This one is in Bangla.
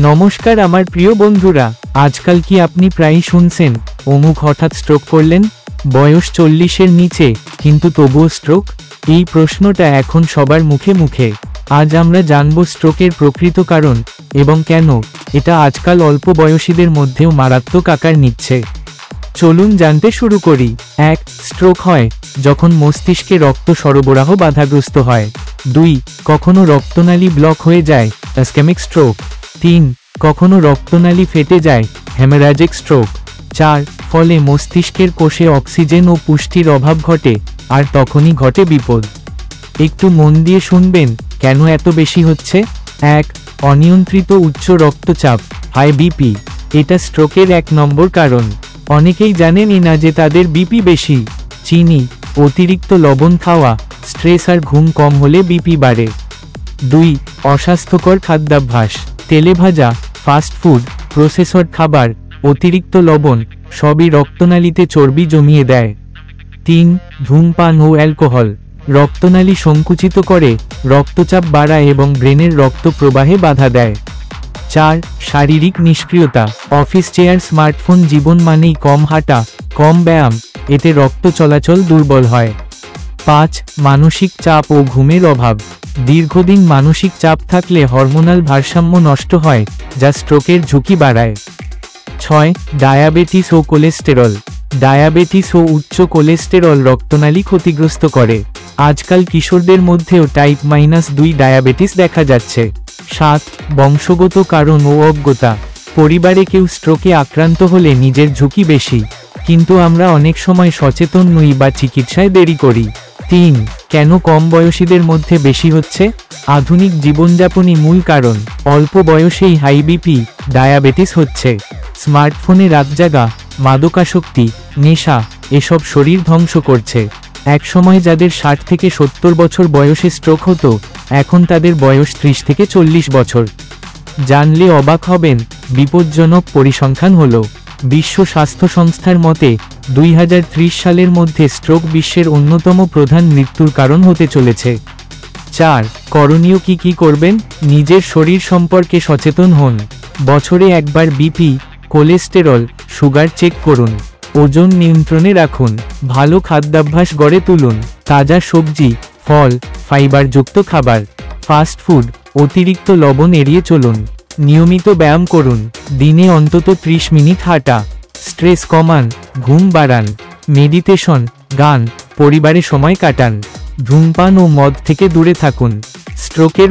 নমস্কার আমার প্রিয় বন্ধুরা, আজকাল কি আপনি প্রায়ই শুনছেন অমুক হঠাৎ স্ট্রোক করলেন, বয়স 40-এর নিচে কিন্তু তবুও স্ট্রোক? এই প্রশ্নটা এখন সবার মুখে মুখে। আজ আমরা জানব স্ট্রোকের প্রকৃত কারণ এবং কেন এটা আজকাল অল্প বয়সীদের মধ্যেও মারাত্মক আকার নিচ্ছে। চলুন জানতে শুরু করি। 1. স্ট্রোক হয় যখন মস্তিষ্কে রক্ত সরবরাহ বাধাগ্রস্ত হয়। 2. কখনো রক্তনালী ব্লক হয়ে যায়, ইসকেমিক স্ট্রোক। 3. কখনো রক্তনালী ফেটে যায়, হেমোরাজিক স্ট্রোক। 4. ফলে মস্তিষ্কের কোষে অক্সিজেন ও পুষ্টির অভাব ঘটে, আর তখনই ঘটে বিপদ। একটু মন দিয়ে শুনবেন কেন এত বেশি হচ্ছে। 1. অনিয়ন্ত্রিত উচ্চ রক্তচাপ, হাই বিপি। এটা স্ট্রোকের 1 নম্বর কারণ। অনেকেই জানেনই না যে তাদের বিপি বেশি। চিনি, অতিরিক্ত লবণ খাওয়া, স্ট্রেস আর ঘুম কম হলে বিপি বাড়ে। 2. অস্বাস্থ্যকর খাদ্যাভ্যাস, তেলে ভাজা, ফাস্ট ফুড, প্রসেসড খাবার, অতিরিক্ত লবণ সবই রক্তনালীতে চর্বি জমিয়ে দেয়। 3. ধূমপান ও অ্যালকোহল রক্তনালী সংকুচিত করে, রক্তচাপ বাড়ায় এবং ব্রেনের রক্ত প্রবাহে বাধা দেয়। 4. শারীরিক নিষ্ক্রিয়তা, অফিস চেয়ার, স্মার্টফোন জীবন মানেই কম হাঁটা, কম ব্যায়াম, এতে রক্ত চলাচল দুর্বল হয়। 5. মানসিক চাপ ও ঘুমের অভাব, দীর্ঘদিন মানসিক চাপ থাকলে হরমোনাল ভারসাম্য নষ্ট হয়, যা স্ট্রোকের ঝুঁকি বাড়ায়। 6. ডায়াবেটিস ও কোলেস্টেরল, ডায়াবেটিস ও উচ্চ কোলেস্টেরল রক্তনালী ক্ষতিগ্রস্ত করে। আজকাল কিশোরদের মধ্যেও টাইপ 2 ডায়াবেটিস দেখা যাচ্ছে। 7. বংশগত কারণ ও অজ্ঞতা, পরিবারে কেউ স্ট্রোকে আক্রান্ত হলে নিজের ঝুঁকি বেশি, কিন্তু আমরা অনেক সময় সচেতন নই বা চিকিৎসায় দেরি করি। 3. কেন কম বয়সীদের মধ্যে বেশি হচ্ছে? আধুনিক জীবনযাপনই মূল কারণ। অল্প বয়সেই হাই বিপি, ডায়াবেটিস হচ্ছে। স্মার্টফোনে রাতজাগা, মাদকাসক্তি, নেশা, এসব শরীর ধ্বংস করছে। একসময় যাদের 60 থেকে 70 বছর বয়সে স্ট্রোক হতো, এখন তাদের বয়স 30 থেকে 40 বছর। জানলে অবাক হবেন, বিপজ্জনক পরিসংখ্যান হলো, বিশ্ব স্বাস্থ্য সংস্থার মতে 2030 সালের মধ্যে স্ট্রোক বিশ্বের অন্যতম প্রধান মৃত্যুর কারণ হতে চলেছে। 4. করণীয় কি করবেন? নিজের শরীর সম্পর্কে সচেতন হন। বছরে একবার বিপি, কোলেস্টেরল, সুগার চেক করুন। ওজন নিয়ন্ত্রণে রাখুন। ভালো খাদ্যাভ্যাস গড়ে তুলুন। তাজা সবজি, ফল, ফাইবারযুক্ত খাবার, ফাস্ট ফুড, অতিরিক্ত লবণ এড়িয়ে চলুন। নিয়মিত ব্যায়াম করুন। দিনে অন্তত 30 মিনিট হাঁটা। স্ট্রেস কমান, ঘুম বাড়ান। মেডিটেশন, গান, পরিবারে সময় কাটান। ধূমপান ও মদ থেকে দূরে থাকুন। স্ট্রোকের